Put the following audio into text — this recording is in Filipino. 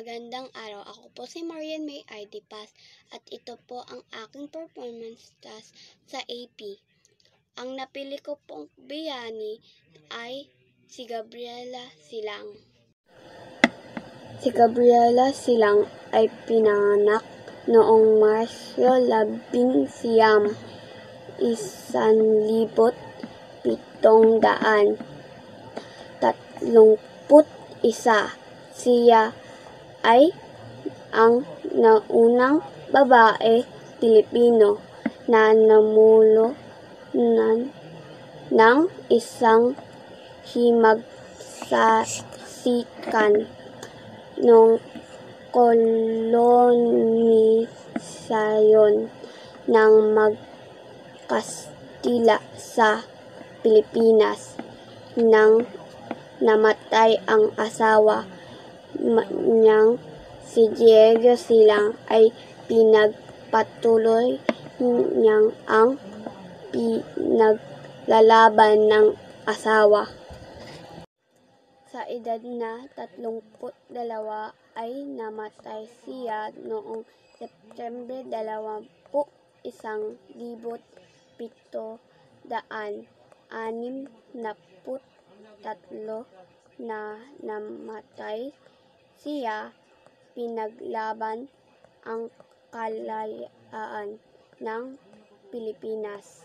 Magandang araw. Ako po si Marian May ID Pass at ito po ang aking performance task sa AP. Ang napili ko pong biyani ay si Gabriela Silang. Si Gabriela Silang ay pinanganak noong Marso 19, 1731. Siya ay ang naunang babae Pilipino na namuno ng isang himagsaksikan ng kolonisasyon ng Kastila sa Pilipinas. Nang namatay ang asawa niyang si Diego Silang ay pinagpatuloy niyang ang pinaglalaban ng asawa. Sa edad na 32 ay namatay siya noong September 1763 na namatay siya pinaglaban ang kalayaan ng Pilipinas.